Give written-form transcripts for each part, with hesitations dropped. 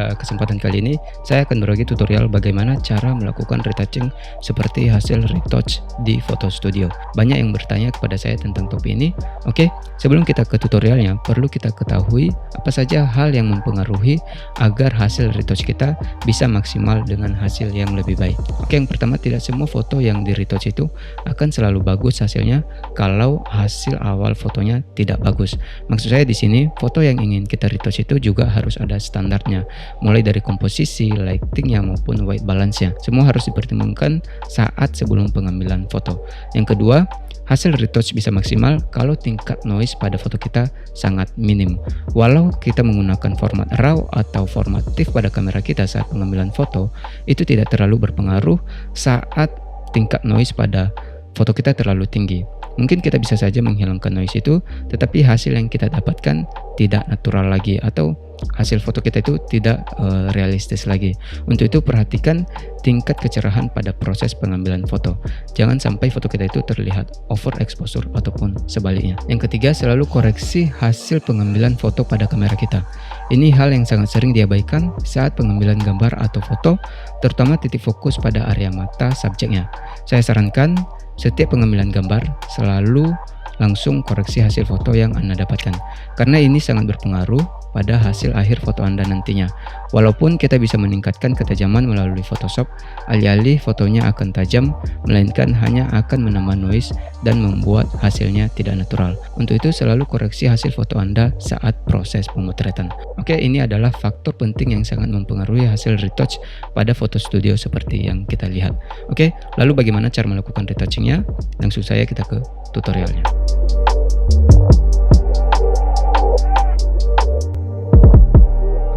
pada kesempatan kali ini saya akan berbagi tutorial bagaimana cara melakukan retouching seperti hasil retouch di Photo Studio. Banyak yang bertanya kepada saya tentang topik ini. Oke, sebelum kita ke tutorialnya, perlu kita ketahui apa saja hal yang mempengaruhi agar hasil retouch kita bisa maksimal dengan hasil yang lebih baik. Oke, yang pertama, tidak semua foto yang di retouch itu akan selalu bagus hasilnya kalau hasil awal fotonya tidak bagus. Maksud saya di sini, foto yang ingin kita retouch itu juga harus ada standarnya, mulai dari komposisi, lightingnya maupun white balance-nya. Semua harus dipertimbangkan saat sebelum pengambilan foto. Yang kedua, hasil retouch bisa maksimal kalau tingkat noise pada foto kita sangat minim. Walau kita menggunakan format RAW atau format TIFF pada kamera kita saat pengambilan foto, itu tidak terlalu berpengaruh saat tingkat noise pada foto kita terlalu tinggi. Mungkin kita bisa saja menghilangkan noise itu, tetapi hasil yang kita dapatkan tidak natural lagi, atau hasil foto kita itu tidak realistis lagi. Untuk itu perhatikan tingkat kecerahan pada proses pengambilan foto. Jangan sampai foto kita itu terlihat overexposure ataupun sebaliknya. Yang ketiga, selalu koreksi hasil pengambilan foto pada kamera kita. Ini hal yang sangat sering diabaikan saat pengambilan gambar atau foto, terutama titik fokus pada area mata subjeknya. Saya sarankan setiap pengambilan gambar selalu langsung koreksi hasil foto yang Anda dapatkan, karena ini sangat berpengaruh pada hasil akhir foto Anda nantinya. Walaupun kita bisa meningkatkan ketajaman melalui Photoshop, alih-alih fotonya akan tajam, melainkan hanya akan menambah noise dan membuat hasilnya tidak natural. Untuk itu selalu koreksi hasil foto Anda saat proses pemotretan. Oke, ini adalah faktor penting yang sangat mempengaruhi hasil retouch pada Photo Studio seperti yang kita lihat. Oke, lalu bagaimana cara melakukan retouchingnya? Langsung saja kita ke tutorialnya.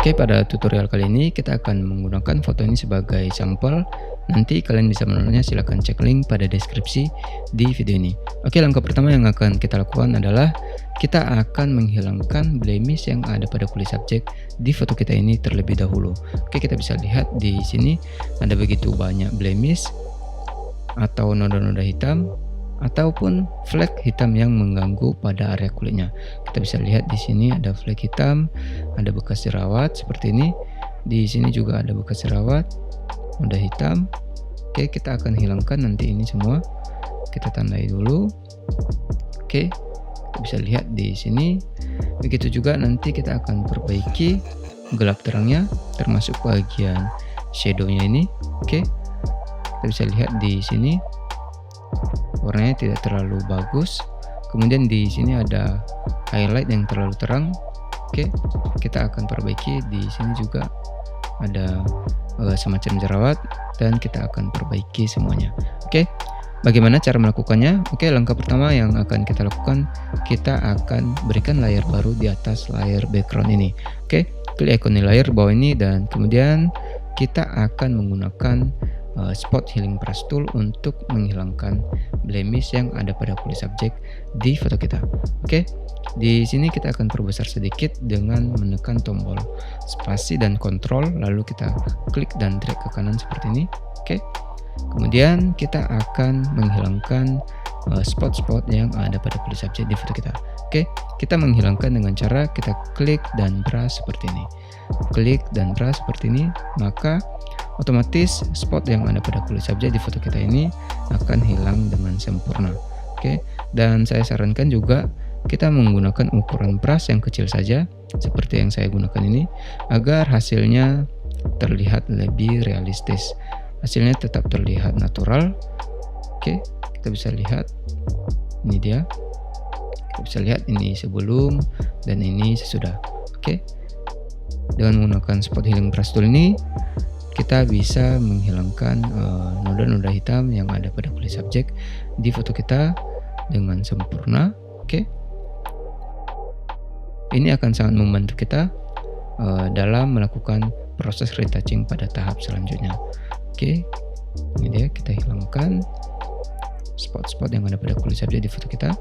Oke, pada tutorial kali ini kita akan menggunakan foto ini sebagai sampel. Nanti kalian bisa menontonnya, silahkan cek link pada deskripsi di video ini. Oke, langkah pertama yang akan kita lakukan adalah kita akan menghilangkan blemish yang ada pada kulit subjek di foto kita ini terlebih dahulu. Oke, kita bisa lihat di sini ada begitu banyak blemish atau noda-noda hitam ataupun flek hitam yang mengganggu pada area kulitnya. Kita bisa lihat di sini ada flek hitam, ada bekas jerawat seperti ini. Di sini juga ada bekas jerawat, noda hitam. Oke, kita akan hilangkan nanti ini semua. Kita tandai dulu. Oke, kita bisa lihat di sini. Begitu juga nanti kita akan perbaiki gelap terangnya, termasuk bagian shadownya ini. Oke, kita bisa lihat di sini warnanya tidak terlalu bagus. Kemudian di sini ada highlight yang terlalu terang. Oke, kita akan perbaiki. Di sini juga ada semacam jerawat dan kita akan perbaiki semuanya. Oke, bagaimana cara melakukannya? Oke, langkah pertama yang akan kita lakukan, kita akan berikan layer baru di atas layer background ini. Oke, klik ikon layer bawah ini dan kemudian kita akan menggunakan spot healing brush tool untuk menghilangkan blemish yang ada pada kulit subjek di foto kita. Oke, di sini kita akan perbesar sedikit dengan menekan tombol spasi dan kontrol, lalu kita klik dan drag ke kanan seperti ini. Oke, kemudian kita akan menghilangkan spot-spot yang ada pada kulit subjek di foto kita. Oke, kita menghilangkan dengan cara kita klik dan brush seperti ini. Klik dan brush seperti ini, maka otomatis spot yang ada pada kulit subjek di foto kita ini akan hilang dengan sempurna. Oke, dan saya sarankan juga kita menggunakan ukuran brush yang kecil saja seperti yang saya gunakan ini, agar hasilnya terlihat lebih realistis. Hasilnya tetap terlihat natural. Oke, kita bisa lihat ini dia. Kita bisa lihat ini sebelum dan ini sesudah. Oke, dengan menggunakan spot healing brush tool ini kita bisa menghilangkan noda-noda hitam yang ada pada kulit subjek di foto kita dengan sempurna. Oke, ini akan sangat membantu kita dalam melakukan proses retouching pada tahap selanjutnya. Oke, ini dia, kita hilangkan spot-spot yang ada pada kulit subjek di foto kita.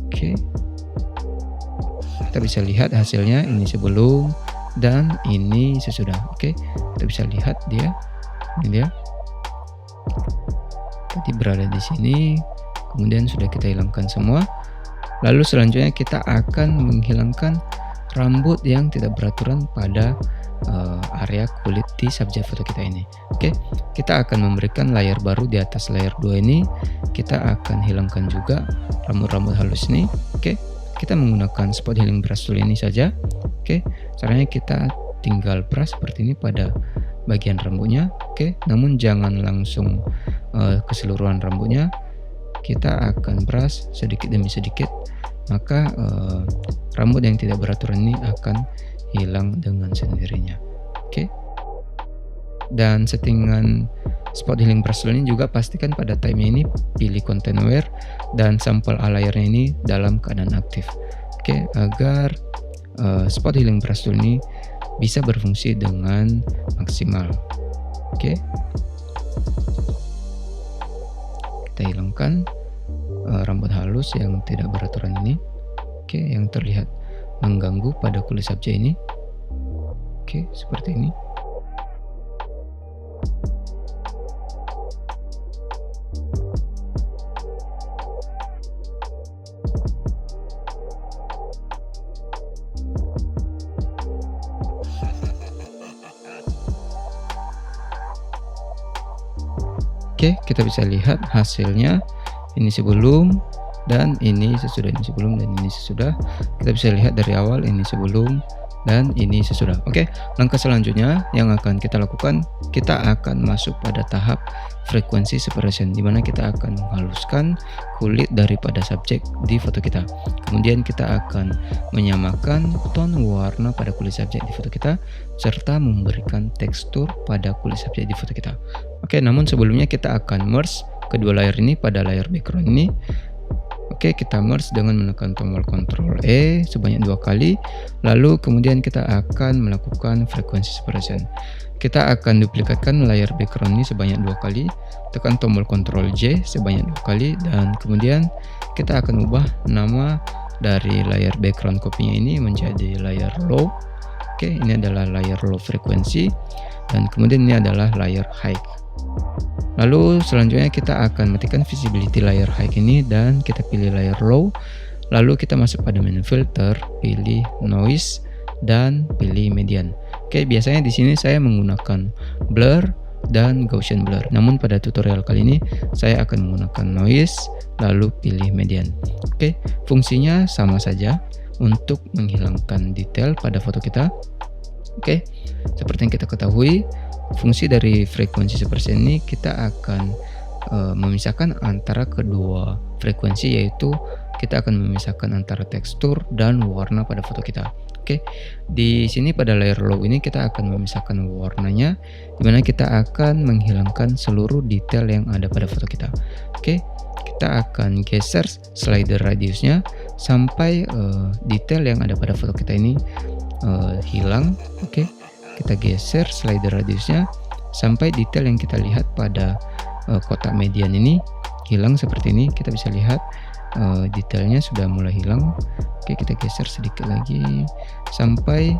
Oke, kita bisa lihat hasilnya ini sebelum dan ini sesudah. Oke, kita bisa lihat dia, ini dia. Tadi berada di sini, kemudian sudah kita hilangkan semua. Lalu selanjutnya kita akan menghilangkan rambut yang tidak beraturan pada area kulit di subjek foto kita ini. Oke, kita akan memberikan layer baru di atas layer 2 ini. Kita akan hilangkan juga rambut-rambut halus ini. Oke, kita menggunakan spot healing brush tool ini saja. Oke, caranya kita tinggal brush seperti ini pada bagian rambutnya. Oke, namun jangan langsung keseluruhan rambutnya. Kita akan brush sedikit demi sedikit, maka rambut yang tidak beraturan ini akan hilang dengan sendirinya. Oke, dan settingan spot healing brush tool ini juga pastikan pada time ini pilih content aware dan sampel layernya ini dalam keadaan aktif. Oke, agar spot healing brush tool ini bisa berfungsi dengan maksimal. Oke, kita hilangkan rambut halus yang tidak beraturan ini. Oke, yang terlihat mengganggu pada kulit subjek ini. Oke, seperti ini. Oke, kita bisa lihat hasilnya. Ini sebelum dan ini sesudah, ini sebelum dan ini sesudah. Kita bisa lihat dari awal ini sebelum dan ini sesudah. Oke, langkah selanjutnya yang akan kita lakukan, kita akan masuk pada tahap frekuensi separation, di mana kita akan menghaluskan kulit daripada subjek di foto kita. Kemudian kita akan menyamakan tone warna pada kulit subjek di foto kita serta memberikan tekstur pada kulit subjek di foto kita. Oke, namun sebelumnya kita akan merge kedua layer ini pada layer background ini. Oke, kita merge dengan menekan tombol Ctrl E sebanyak 2 kali. Lalu kemudian kita akan melakukan frekuensi separation. Kita akan duplikatkan layer background ini sebanyak 2 kali. Tekan tombol Ctrl J sebanyak 2 kali. Dan kemudian kita akan ubah nama dari layer background kopinya ini menjadi layer low. Oke, ini adalah layer low frekuensi. Dan kemudian ini adalah layer high. Lalu selanjutnya kita akan matikan visibility layer high ini dan kita pilih layer low. Lalu kita masuk pada menu filter, pilih noise dan pilih median. Oke, biasanya di sini saya menggunakan blur dan Gaussian blur. Namun pada tutorial kali ini saya akan menggunakan noise lalu pilih median. Oke, fungsinya sama saja untuk menghilangkan detail pada foto kita. Oke, seperti yang kita ketahui, fungsi dari frekuensi separation ini kita akan memisahkan antara kedua frekuensi, yaitu kita akan memisahkan antara tekstur dan warna pada foto kita. Oke, di sini pada layer low ini kita akan memisahkan warnanya, dimana kita akan menghilangkan seluruh detail yang ada pada foto kita. Oke, kita akan geser slider radiusnya sampai detail yang ada pada foto kita ini hilang. Oke, kita geser slider radiusnya sampai detail yang kita lihat pada kotak median ini hilang seperti ini. Kita bisa lihat detailnya sudah mulai hilang. Oke, kita geser sedikit lagi sampai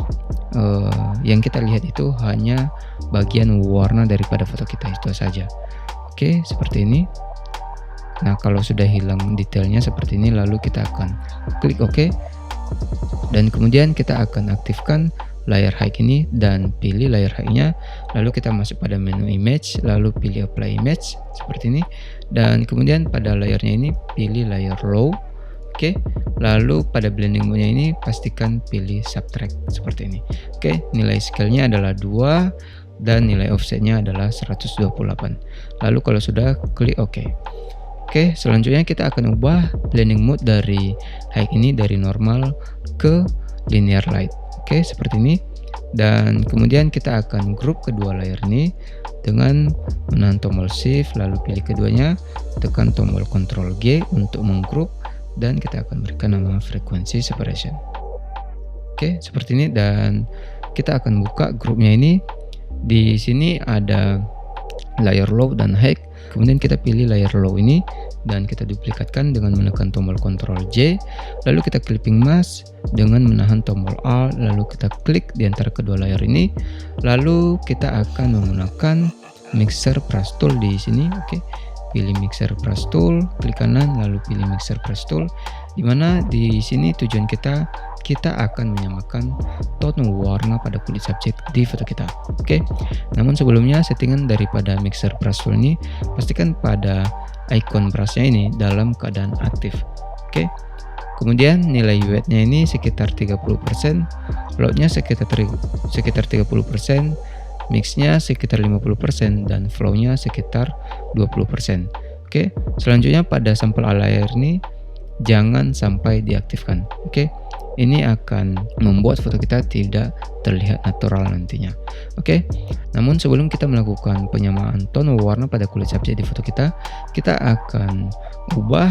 yang kita lihat itu hanya bagian warna daripada foto kita itu saja. Oke, seperti ini. Nah, kalau sudah hilang detailnya seperti ini, lalu kita akan klik OK. Dan kemudian kita akan aktifkan layer high ini dan pilih layer high-nya. Lalu kita masuk pada menu image, lalu pilih apply image seperti ini. Dan kemudian pada layernya ini pilih layer low. Oke, lalu pada blending mode-nya ini pastikan pilih subtract seperti ini. Oke, nilai scale-nya adalah 2 dan nilai offset-nya adalah 128. Lalu kalau sudah, klik OK. Oke, selanjutnya kita akan ubah blending mode dari high ini dari normal ke linear light. Oke, seperti ini. Dan kemudian kita akan group kedua layer ini dengan menahan tombol shift lalu pilih keduanya, tekan tombol Ctrl G untuk menggroup dan kita akan berikan nama frekuensi separation. Oke, seperti ini. Dan kita akan buka grupnya ini. Di sini ada layer low dan high. Kemudian kita pilih layer low ini dan kita duplikatkan dengan menekan tombol Ctrl J, lalu kita clipping mask dengan menahan tombol Alt, lalu kita klik di antara kedua layer ini, lalu kita akan menggunakan mixer brush tool di sini. Oke, pilih mixer brush tool, klik kanan lalu pilih mixer brush tool, dimana di sini tujuan kita kita akan menyamakan tone warna pada kulit subjek di foto kita. Oke. Namun sebelumnya settingan daripada mixer brush tool ini, pastikan pada icon brushnya ini dalam keadaan aktif. Oke. Kemudian nilai weight-nya ini sekitar 30%, load-nya sekitar 30%, mix-nya sekitar 50%, dan flow-nya sekitar 20%. Oke, selanjutnya pada sampel layer ini jangan sampai diaktifkan. Oke, ini akan membuat foto kita tidak terlihat natural nantinya. Oke, namun sebelum kita melakukan penyamaan tone warna pada kulit subjek di foto kita akan ubah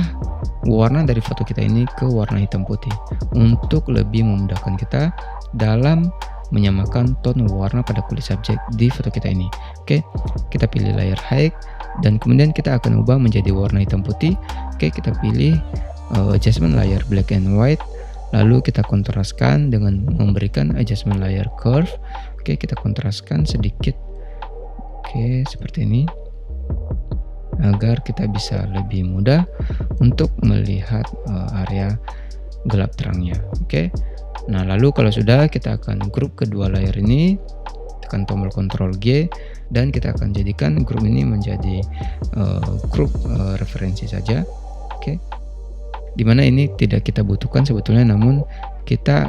warna dari foto kita ini ke warna hitam putih untuk lebih memudahkan kita dalam menyamakan tone warna pada kulit subjek di foto kita ini. Oke, kita pilih layer high dan kemudian kita akan ubah menjadi warna hitam putih. Oke, kita pilih adjustment layer black and white, lalu kita kontraskan dengan memberikan adjustment layer curve. Oke, kita kontraskan sedikit. Oke, seperti ini agar kita bisa lebih mudah untuk melihat area gelap terangnya. Oke, nah lalu kalau sudah, kita akan grup kedua layer ini, tekan tombol Ctrl G, dan kita akan jadikan grup ini menjadi grup referensi saja. Oke, dimana ini tidak kita butuhkan sebetulnya, namun kita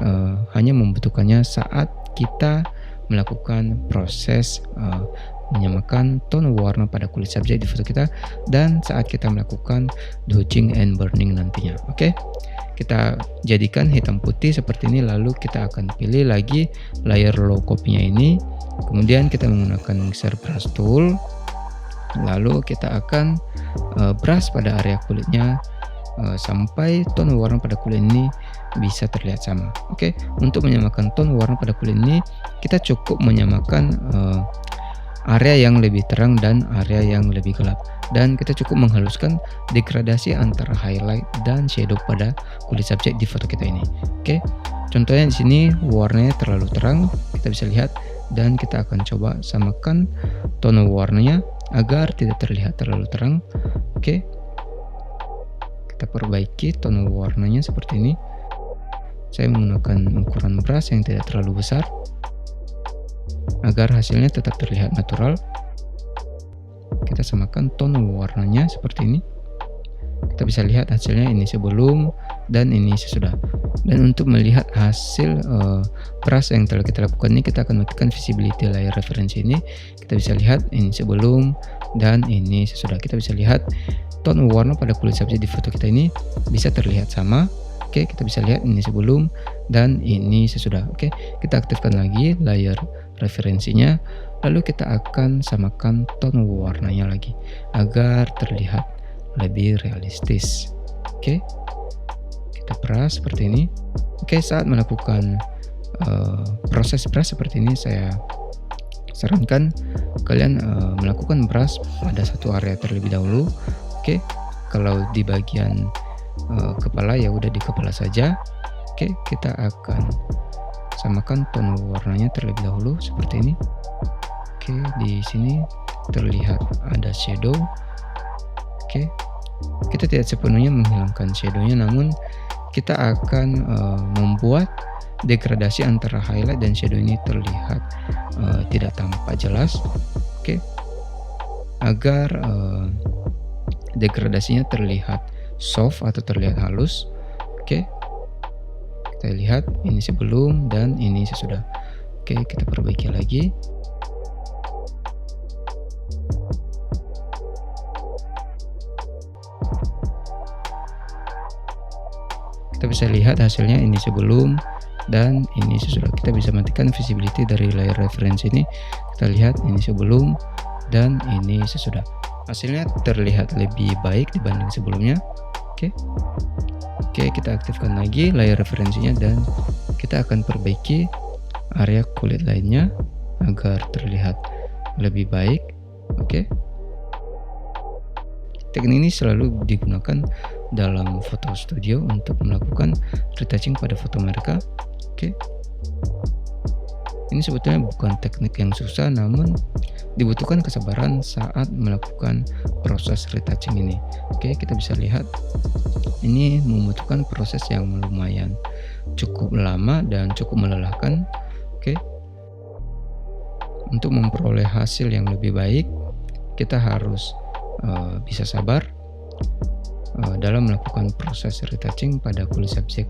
hanya membutuhkannya saat kita melakukan proses menyamakan tone warna pada kulit subjek di foto kita dan saat kita melakukan dodging and burning nantinya. Oke, kita jadikan hitam putih seperti ini, lalu kita akan pilih lagi layer low copy-nya ini, kemudian kita menggunakan mixer brush tool, lalu kita akan brush pada area kulitnya sampai tone warna pada kulit ini bisa terlihat sama. Oke, untuk menyamakan tone warna pada kulit ini kita cukup menyamakan area yang lebih terang dan area yang lebih gelap, dan kita cukup menghaluskan degradasi antara highlight dan shadow pada kulit subjek di foto kita ini. Oke, contohnya di sini warnanya terlalu terang, kita bisa lihat, dan kita akan coba samakan tone warnanya agar tidak terlihat terlalu terang. Oke, kita perbaiki tone warnanya seperti ini. Saya menggunakan ukuran brush yang tidak terlalu besar agar hasilnya tetap terlihat natural. Kita samakan tone warnanya seperti ini. Kita bisa lihat hasilnya ini sebelum dan ini sesudah. Dan untuk melihat hasil brush yang telah kita lakukan ini, kita akan matikan visibility layer referensi ini. Kita bisa lihat ini sebelum dan ini sesudah. Kita bisa lihat tone warna pada kulit subjek di foto kita ini bisa terlihat sama. Oke, kita bisa lihat ini sebelum dan ini sesudah. Oke, kita aktifkan lagi layer referensinya, lalu kita akan samakan tone warnanya lagi agar terlihat lebih realistis. Oke, kita brush seperti ini. Oke, saat melakukan proses brush seperti ini, saya sarankan kalian melakukan brush pada satu area terlebih dahulu. Oke, kalau di bagian kepala ya udah di kepala saja. Oke, kita akan samakan tone warnanya terlebih dahulu seperti ini. Oke, di sini terlihat ada shadow. Oke, kita tidak sepenuhnya menghilangkan shadownya, namun kita akan membuat degradasi antara highlight dan shadow ini terlihat tidak tampak jelas. Oke, agar degradasinya terlihat soft atau terlihat halus. Oke, kita lihat ini sebelum dan ini sesudah. Oke, kita perbaiki lagi. Kita bisa lihat hasilnya ini sebelum dan ini sesudah. Kita bisa matikan visibility dari layer reference ini. Kita lihat ini sebelum dan ini sesudah. Hasilnya terlihat lebih baik dibanding sebelumnya. Oke, kita aktifkan lagi layer referensinya dan kita akan perbaiki area kulit lainnya agar terlihat lebih baik. Oke, teknik ini selalu digunakan dalam foto studio untuk melakukan retouching pada foto mereka. Oke, ini sebetulnya bukan teknik yang susah, namun dibutuhkan kesabaran saat melakukan proses retouching ini. Oke, kita bisa lihat ini membutuhkan proses yang lumayan cukup lama dan cukup melelahkan. Oke. Untuk memperoleh hasil yang lebih baik, kita harus bisa sabar dalam melakukan proses retouching pada kulit subjek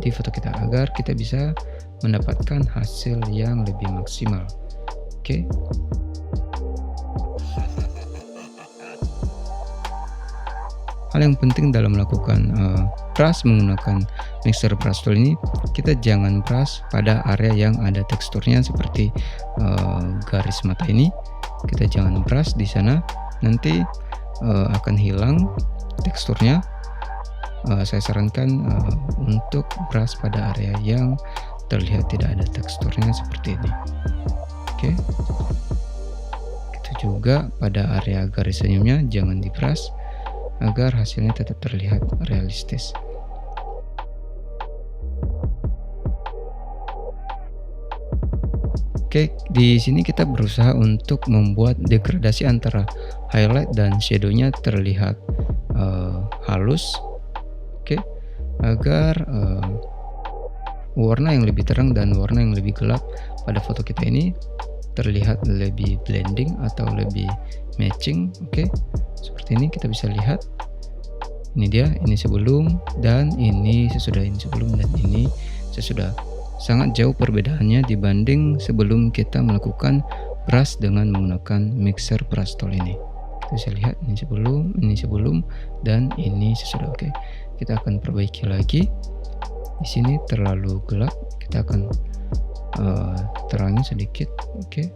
di foto kita agar kita bisa mendapatkan hasil yang lebih maksimal. Oke. Hal yang penting dalam melakukan brush menggunakan mixer brush tool ini, kita jangan brush pada area yang ada teksturnya seperti garis mata ini. Kita jangan brush di sana, nanti akan hilang teksturnya. Saya sarankan untuk brush pada area yang terlihat tidak ada teksturnya seperti ini. Oke. Itu juga pada area garis senyumnya jangan di brush agar hasilnya tetap terlihat realistis. Oke, di sini kita berusaha untuk membuat degradasi antara highlight dan shadownya terlihat halus. Oke, agar warna yang lebih terang dan warna yang lebih gelap pada foto kita ini terlihat lebih blending atau lebih matching. Oke, seperti ini kita bisa lihat. Ini dia, ini sebelum dan ini sesudah, ini sebelum dan ini sesudah. Sangat jauh perbedaannya dibanding sebelum kita melakukan brush dengan menggunakan mixer brush tool ini. Kita bisa lihat ini sebelum dan ini sesudah. Oke, kita akan perbaiki lagi. Di sini terlalu gelap, kita akan terangi sedikit. Oke.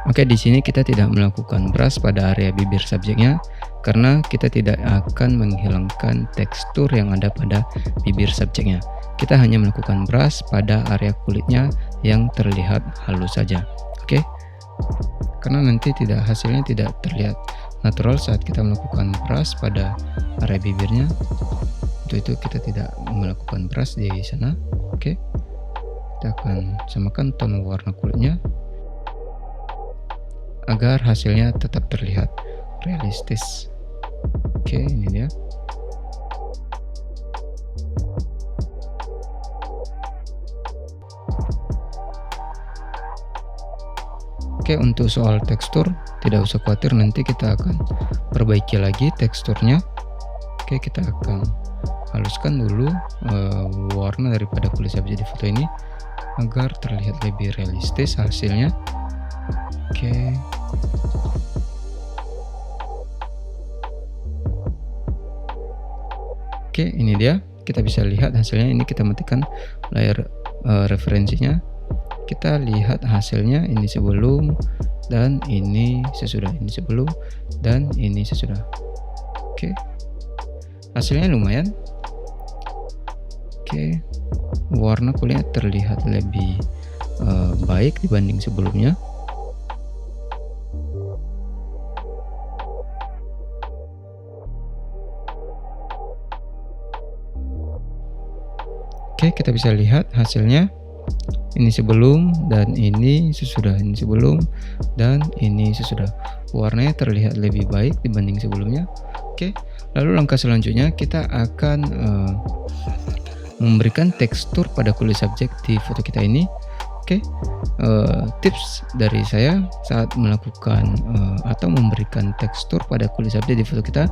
Oke, di sini kita tidak melakukan brush pada area bibir subjeknya karena kita tidak akan menghilangkan tekstur yang ada pada bibir subjeknya. Kita hanya melakukan brush pada area kulitnya yang terlihat halus saja. Oke. Karena nanti hasilnya tidak terlihat natural saat kita melakukan brush pada area bibirnya. Untuk itu kita tidak melakukan brush di sana. Oke. Kita akan samakan tone warna kulitnya agar hasilnya tetap terlihat realistis. Oke, ini dia. Oke, untuk soal tekstur tidak usah khawatir, nanti kita akan perbaiki lagi teksturnya. Oke, kita akan haluskan dulu warna daripada kulit subjek di foto ini agar terlihat lebih realistis hasilnya. Oke. Oke, ini dia. Kita bisa lihat hasilnya. Ini kita matikan layar referensinya. Kita lihat hasilnya, ini sebelum dan ini sesudah, ini sebelum dan ini sesudah. Oke. Hasilnya lumayan. Oke. Warna kulitnya terlihat lebih baik dibanding sebelumnya. Oke, kita bisa lihat hasilnya. Ini sebelum dan ini sesudah, ini sebelum dan ini sesudah. Warnanya terlihat lebih baik dibanding sebelumnya. Oke, lalu langkah selanjutnya kita akan memberikan tekstur pada kulit subjek di foto kita ini. Oke, tips dari saya saat melakukan atau memberikan tekstur pada kulit subjek di foto kita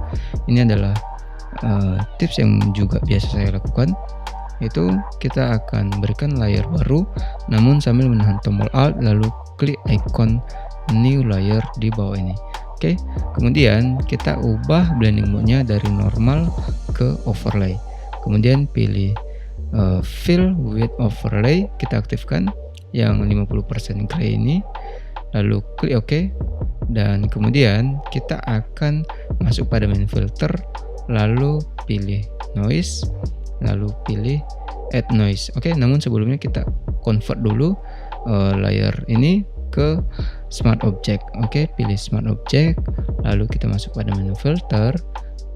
ini adalah tips yang juga biasa saya lakukan. Itu kita akan berikan layer baru namun sambil menahan tombol Alt lalu klik icon new layer di bawah ini. Oke, kemudian kita ubah blending mode-nya dari normal ke overlay, kemudian pilih fill with overlay, kita aktifkan yang 50% gray ini, lalu klik OK, dan kemudian kita akan masuk pada menu filter, lalu pilih noise, lalu pilih add noise. Oke, namun sebelumnya kita convert dulu layer ini ke smart object. Oke, pilih smart object, lalu kita masuk pada menu filter,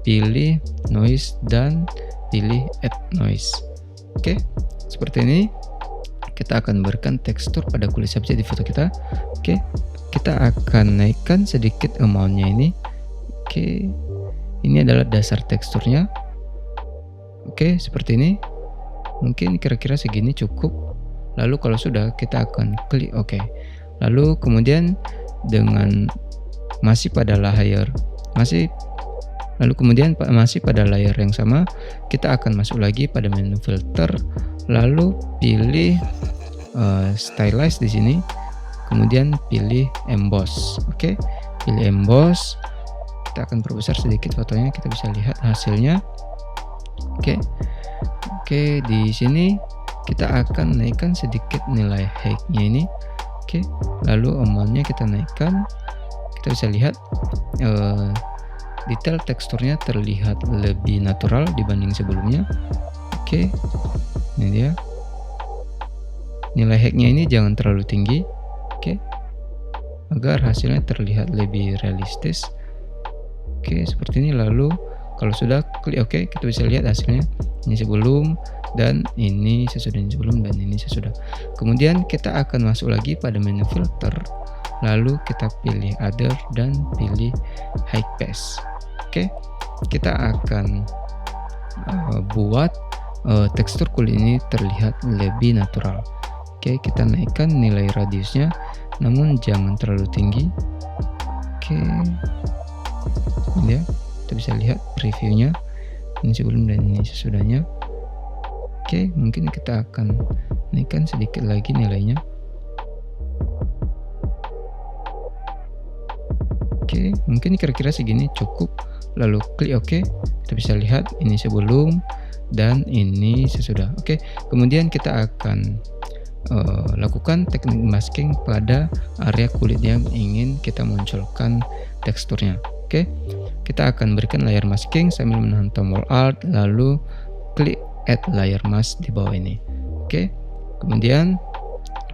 pilih noise dan pilih add noise. Oke, seperti ini. kita akan berikan tekstur pada kulit subjek di foto kita. Oke, kita akan naikkan sedikit amount-nya ini. Oke, ini adalah dasar teksturnya. Oke, seperti ini. Mungkin kira-kira segini cukup. Lalu kalau sudah, kita akan klik OK. Lalu kemudian dengan masih pada layer yang sama, kita akan masuk lagi pada menu filter, lalu pilih stylize di sini, kemudian pilih emboss. Oke, pilih emboss. Kita akan perbesar sedikit fotonya, kita bisa lihat hasilnya. Oke, di sini kita akan naikkan sedikit nilai height-nya ini. Oke, lalu amount-nya kita naikkan. Kita bisa lihat detail teksturnya terlihat lebih natural dibanding sebelumnya. Oke, ini dia. Nilai height-nya ini jangan terlalu tinggi. Oke, agar hasilnya terlihat lebih realistis. Oke, seperti ini. Lalu kalau sudah klik OK, kita bisa lihat hasilnya. Ini sebelum dan ini sesudah, ini sebelum dan ini sesudah. Kemudian kita akan masuk lagi pada menu filter, lalu kita pilih other dan pilih high pass. Oke, kita akan buat tekstur kulit ini terlihat lebih natural. Oke, kita naikkan nilai radiusnya, namun jangan terlalu tinggi. Oke, ini ya, kita bisa lihat previewnya. Ini sebelum dan ini sesudahnya. Oke, mungkin kita akan naikkan sedikit lagi nilainya. Oke, mungkin kira-kira segini cukup. Lalu klik OK. Kita bisa lihat ini sebelum dan ini sesudah. Oke, kemudian kita akan lakukan teknik masking pada area kulit yang ingin kita munculkan teksturnya. Oke, kita akan berikan layer masking sambil menahan tombol Alt, lalu klik add layer mask di bawah ini. Oke, kemudian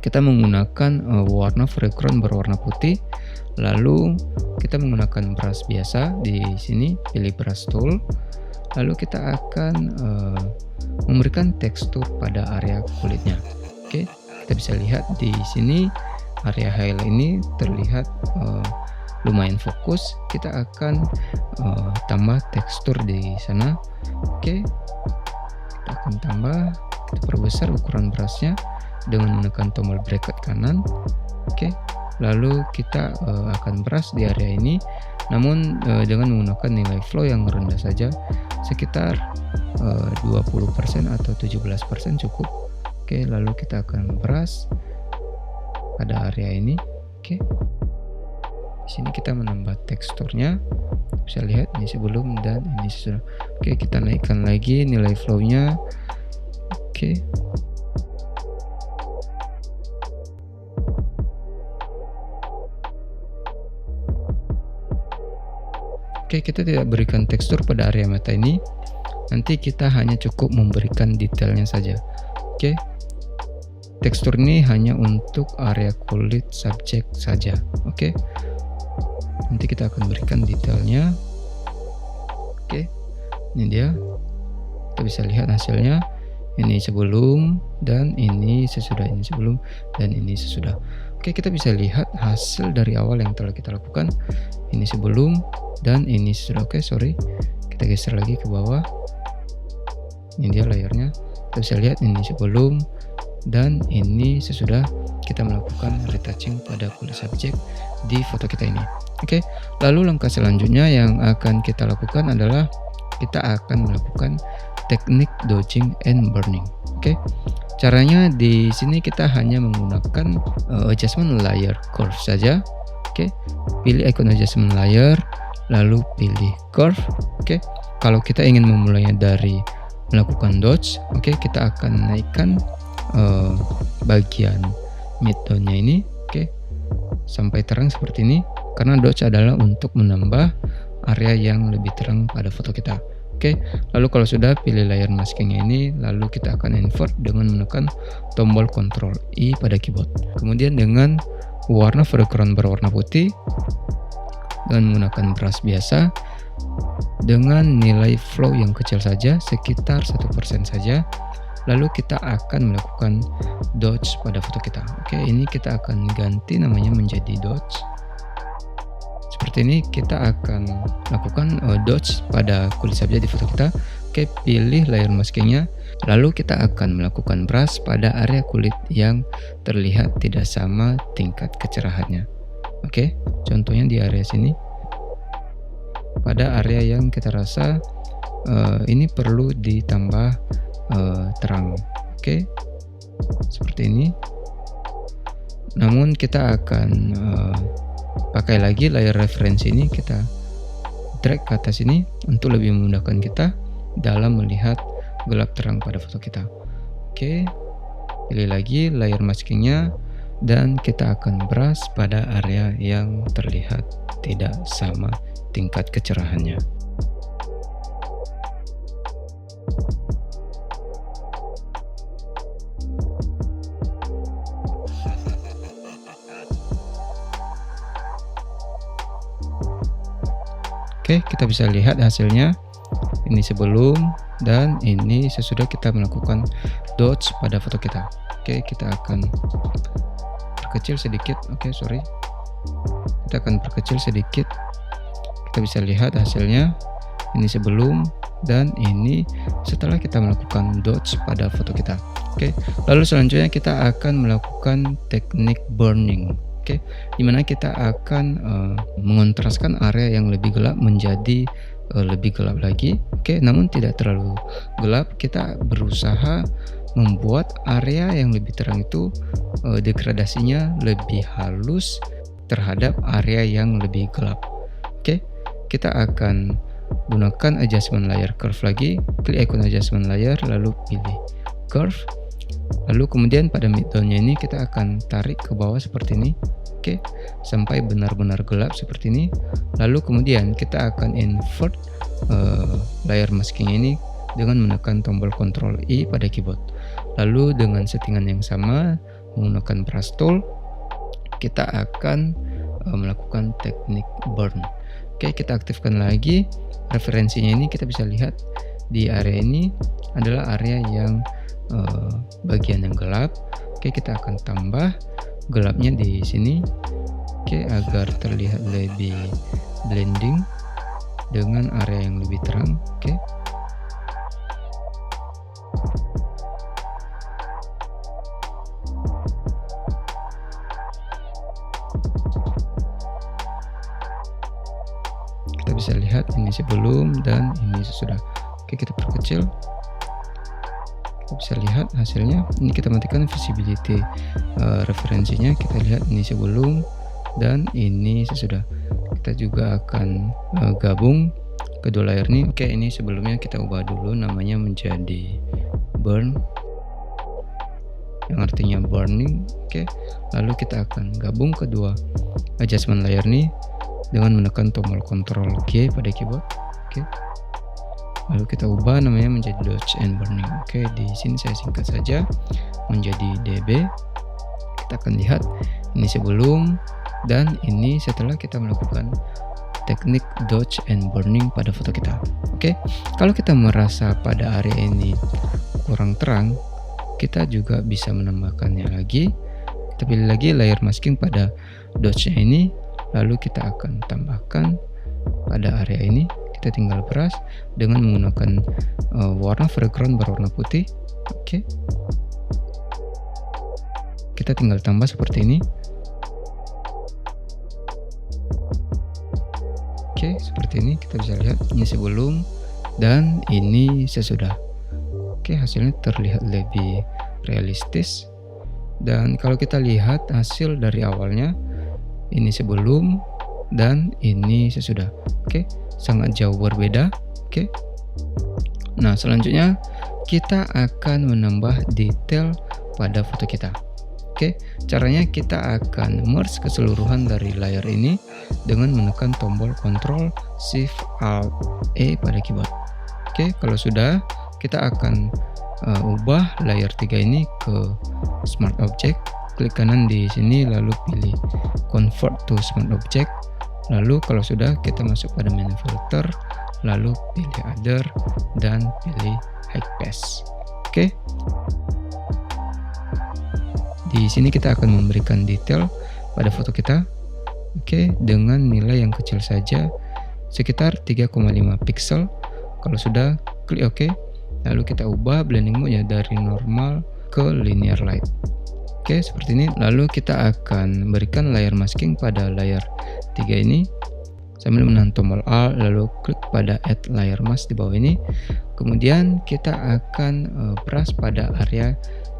kita menggunakan warna foreground berwarna putih, lalu kita menggunakan brush biasa. Di sini pilih brush tool, lalu kita akan memberikan tekstur pada area kulitnya. Oke, kita bisa lihat di sini area highlight ini terlihat lumayan fokus. Kita akan tambah tekstur di sana. Oke, kita akan tambah, kita perbesar ukuran brushnya dengan menekan tombol bracket kanan. Oke, lalu kita akan brush di area ini, namun dengan menggunakan nilai flow yang rendah saja, sekitar 20% atau 17% cukup. Oke, lalu kita akan brush pada area ini. Oke, di sini kita menambah teksturnya, bisa lihat ini sebelum dan ini sesudah. Oke, kita naikkan lagi nilai flow-nya. Oke, kita tidak berikan tekstur pada area mata ini. Nanti kita hanya cukup memberikan detailnya saja. Oke, tekstur ini hanya untuk area kulit subjek saja. Oke, nanti kita akan berikan detailnya. Oke, ini dia. Kita bisa lihat hasilnya. Ini sebelum dan ini sesudah, ini sebelum dan ini sesudah. Oke, kita bisa lihat hasil dari awal yang telah kita lakukan. Ini sebelum dan ini sesudah. Oke, sorry, kita geser lagi ke bawah. Ini dia layarnya. Kita bisa lihat ini sebelum dan ini sesudah kita melakukan retouching pada kulit subjek di foto kita ini. Oke, lalu langkah selanjutnya yang akan kita lakukan adalah kita akan melakukan teknik dodging and burning. Oke, caranya di sini kita hanya menggunakan adjustment layer curve saja. Oke, pilih icon adjustment layer, lalu pilih curve. Oke, kalau kita ingin memulainya dari melakukan dodge, oke, kita akan naikkan bagian midtone-nya ini, oke, sampai terang seperti ini, karena dodge adalah untuk menambah area yang lebih terang pada foto kita. Oke, lalu kalau sudah pilih layer maskingnya ini, lalu kita akan invert dengan menekan tombol Ctrl I pada keyboard. Kemudian dengan warna foreground berwarna putih, dengan menggunakan brush biasa, dengan nilai flow yang kecil saja, sekitar 1% saja, lalu kita akan melakukan dodge pada foto kita. Oke, ini kita akan ganti namanya menjadi dodge. Seperti ini kita akan lakukan dodge pada kulit sabja di foto kita. Oke, pilih layer maskingnya, lalu kita akan melakukan brush pada area kulit yang terlihat tidak sama tingkat kecerahannya. Oke, contohnya di area sini, pada area yang kita rasa ini perlu ditambah terang. Oke, seperti ini. Namun kita akan pakai lagi layer referensi ini, kita drag ke atas ini untuk lebih memudahkan kita dalam melihat gelap terang pada foto kita. Oke, pilih lagi layer maskingnya dan kita akan brush pada area yang terlihat tidak sama tingkat kecerahannya. Oke, kita bisa lihat hasilnya. Ini sebelum dan ini sesudah kita melakukan dodge pada foto kita. Oke, kita akan perkecil sedikit. Oke, sorry. Kita akan perkecil sedikit. Kita bisa lihat hasilnya. Ini sebelum dan ini setelah kita melakukan dodge pada foto kita. Oke, lalu selanjutnya kita akan melakukan teknik burning. Oke, dimana kita akan mengontraskan area yang lebih gelap menjadi lebih gelap lagi. Oke, namun tidak terlalu gelap. Kita berusaha membuat area yang lebih terang itu degradasinya lebih halus terhadap area yang lebih gelap. Oke, kita akan gunakan adjustment layer curve lagi. Klik ikon adjustment layer lalu pilih curve. Lalu kemudian pada midtone-nya ini kita akan tarik ke bawah seperti ini. Oke, sampai benar-benar gelap seperti ini. Lalu kemudian kita akan invert layer masking ini dengan menekan tombol Ctrl I pada keyboard. Lalu dengan settingan yang sama menggunakan brush tool, kita akan melakukan teknik burn. Oke, kita aktifkan lagi referensinya ini. Kita bisa lihat di area ini adalah area yang bagian yang gelap. Oke, kita akan tambah gelapnya di sini. Oke, agar terlihat lebih blending dengan area yang lebih terang. Oke, kita bisa lihat ini sebelum dan ini sesudah. Oke, kita perkecil. Kita bisa lihat hasilnya. Ini kita matikan visibility referensinya. Kita lihat ini sebelum dan ini sesudah. Kita juga akan gabung kedua layer ini. Oke, ini sebelumnya kita ubah dulu namanya menjadi burn, yang artinya burning. Oke, lalu kita akan gabung kedua adjustment layer ini dengan menekan tombol Ctrl G pada keyboard. Oke, lalu kita ubah namanya menjadi dodge and burning. Oke, di sini saya singkat saja menjadi DB. Kita akan lihat ini sebelum dan ini setelah kita melakukan teknik dodge and burning pada foto kita. Oke, kalau kita merasa pada area ini kurang terang, kita juga bisa menambahkannya lagi. Kita pilih lagi layer masking pada dodge-nya ini, lalu kita akan tambahkan pada area ini. Kita tinggal brush dengan menggunakan warna foreground berwarna putih. Oke, kita tinggal tambah seperti ini. Oke, seperti ini kita bisa lihat ini sebelum dan ini sesudah. Oke, hasilnya terlihat lebih realistis. Dan kalau kita lihat hasil dari awalnya, ini sebelum dan ini sesudah. Oke, sangat jauh berbeda. Oke, nah selanjutnya kita akan menambah detail pada foto kita. Oke, caranya kita akan merge keseluruhan dari layer ini dengan menekan tombol Ctrl Shift Alt E pada keyboard. Oke, kalau sudah, kita akan ubah layer 3 ini ke Smart Object. Klik kanan di sini lalu pilih Convert to Smart Object. Lalu kalau sudah, kita masuk pada menu filter, lalu pilih Other dan pilih High Pass. Oke. Di sini kita akan memberikan detail pada foto kita. Oke, dengan nilai yang kecil saja, sekitar 3,5 pixel. Kalau sudah, klik OK. Lalu kita ubah blending mode-nya dari normal ke linear light. Oke, seperti ini. Lalu kita akan berikan layer masking pada layer 3 ini sambil menekan tombol Alt, lalu klik pada add layer mask di bawah ini. Kemudian kita akan brush pada area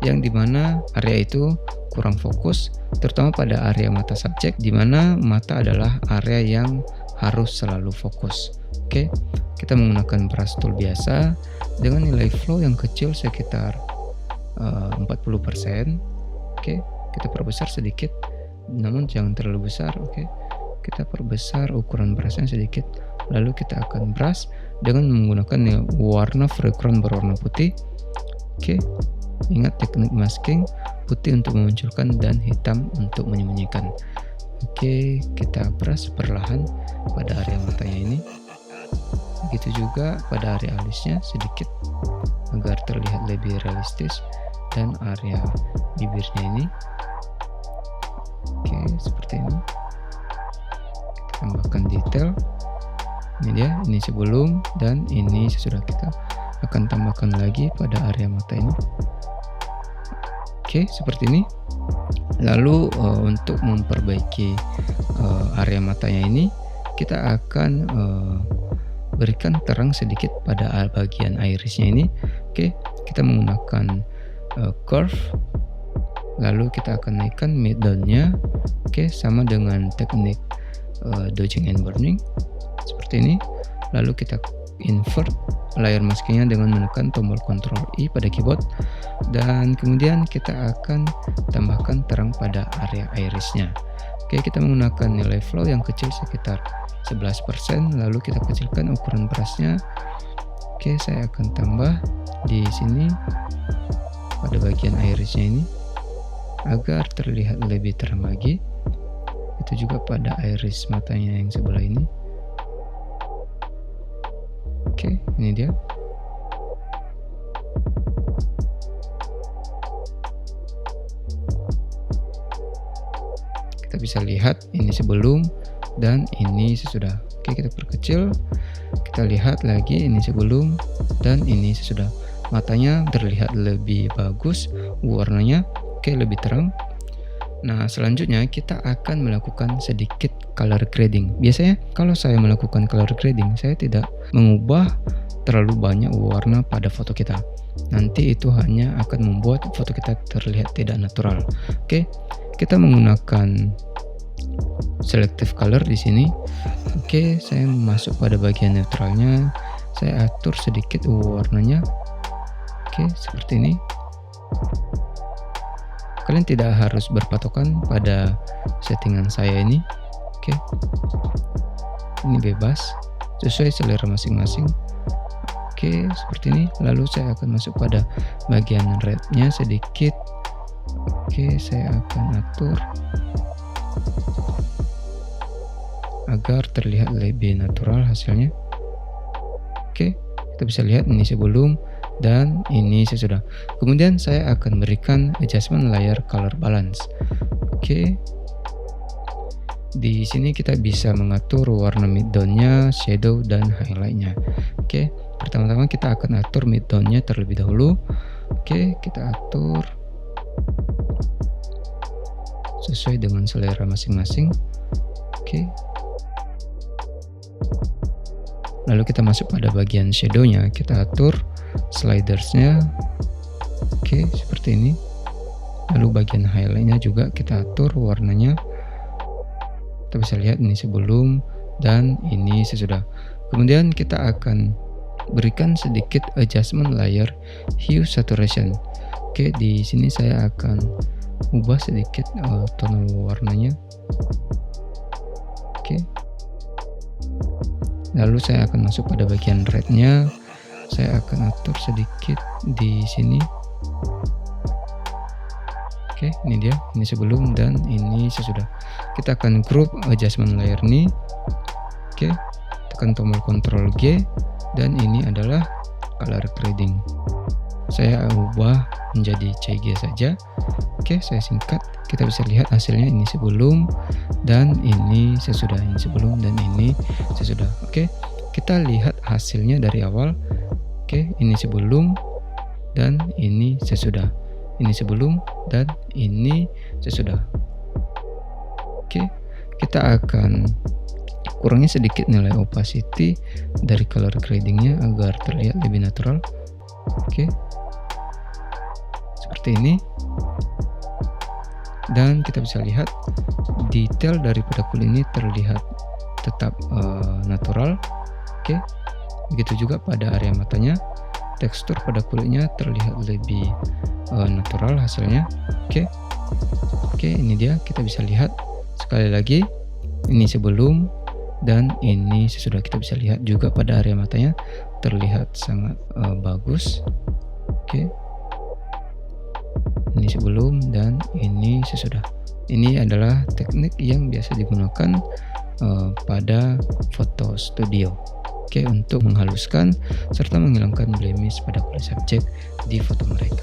yang dimana area itu kurang fokus, terutama pada area mata subjek, dimana mata adalah area yang harus selalu fokus. Oke, kita menggunakan brush tool biasa dengan nilai flow yang kecil sekitar 40%. Oke, kita perbesar sedikit, namun jangan terlalu besar. Oke, kita perbesar ukuran brushnya sedikit, lalu kita akan brush dengan menggunakan warna foreground berwarna putih. Oke, ingat teknik masking, putih untuk memunculkan dan hitam untuk menyembunyikan. Oke, kita brush perlahan pada area matanya ini. Begitu juga pada area alisnya sedikit agar terlihat lebih realistis, dan area bibirnya ini. Oke, seperti ini. Kita tambahkan detail. Ini dia, ini sebelum dan ini sesudah. Kita akan tambahkan lagi pada area mata ini. Oke, seperti ini. Lalu untuk memperbaiki area matanya ini, kita akan berikan terang sedikit pada bagian irisnya ini. Oke, kita menggunakan curve, lalu kita akan naikkan midtone-nya. Oke, sama dengan teknik dodging and burning seperti ini. Lalu kita invert layer maskingnya dengan menekan tombol Ctrl I pada keyboard, dan kemudian kita akan tambahkan terang pada area irisnya. Oke, kita menggunakan nilai flow yang kecil sekitar 11%, lalu kita kecilkan ukuran brushnya. Oke, saya akan tambah di sini pada bagian irisnya ini agar terlihat lebih terang lagi. Itu juga pada iris matanya yang sebelah ini. Oke, ini dia. Kita bisa lihat ini sebelum dan ini sesudah. Oke, kita perkecil. Kita lihat lagi ini sebelum dan ini sesudah. Matanya terlihat lebih bagus, warnanya lebih terang. Nah, selanjutnya kita akan melakukan sedikit color grading. Biasanya kalau saya melakukan color grading, saya tidak mengubah terlalu banyak warna pada foto kita. Nanti itu hanya akan membuat foto kita terlihat tidak natural. Oke, kita menggunakan selective color di sini. Oke, saya masuk pada bagian neutralnya. Saya atur sedikit warnanya. Oke, seperti ini. Kalian tidak harus berpatokan pada settingan saya ini. Oke, ini bebas sesuai selera masing-masing. Oke, seperti ini. Lalu saya akan masuk pada bagian rednya sedikit. Oke, saya akan atur agar terlihat lebih natural hasilnya. Oke, kita bisa lihat ini sebelum dan ini sesudah. Kemudian saya akan berikan adjustment layer color balance. Oke, di sini kita bisa mengatur warna midtone-nya, shadow, dan highlight-nya. Oke, pertama-tama kita akan atur midtone-nya terlebih dahulu. Oke, kita atur sesuai dengan selera masing-masing. Oke, lalu kita masuk pada bagian shadow-nya, kita atur slidersnya. Oke, seperti ini. Lalu bagian highlightnya juga kita atur warnanya. Kita bisa lihat ini sebelum dan ini sesudah. Kemudian kita akan berikan sedikit adjustment layer hue saturation. Oke, di sini saya akan ubah sedikit tone warnanya. Oke, lalu saya akan masuk pada bagian rednya. Saya akan atur sedikit di sini. Oke, ini dia, ini sebelum dan ini sesudah. Kita akan group adjustment layer ini. Oke, tekan tombol Ctrl G dan ini adalah color grading. saya ubah menjadi CG saja. Oke, saya singkat. Kita bisa lihat hasilnya, ini sebelum dan ini sesudah, ini sebelum dan ini sesudah. Oke, kita lihat hasilnya dari awal. Oke, ini sebelum dan ini sesudah, ini sebelum dan ini sesudah. Oke, kita akan kurangi sedikit nilai opacity dari color gradingnya agar terlihat lebih natural. Oke, seperti ini. Dan kita bisa lihat detail daripada kulit ini terlihat tetap natural. Oke, begitu juga pada area matanya, tekstur pada kulitnya terlihat lebih natural hasilnya. Oke, ini dia, kita bisa lihat sekali lagi, ini sebelum dan ini sesudah. Kita bisa lihat juga pada area matanya terlihat sangat bagus. Oke, ini sebelum dan ini sesudah. Ini adalah teknik yang biasa digunakan pada foto studio. Oke, untuk menghaluskan serta menghilangkan blemish pada kulit subjek di foto mereka.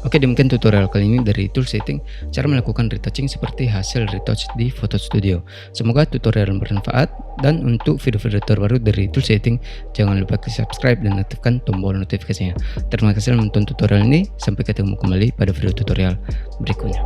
Oke, demikian tutorial kali ini dari tool setting cara melakukan retouching seperti hasil retouch di Photo Studio. Semoga tutorial bermanfaat, dan untuk video-video terbaru dari tool setting jangan lupa klik subscribe dan aktifkan tombol notifikasinya. Terima kasih menonton tutorial ini, sampai ketemu kembali pada video tutorial berikutnya.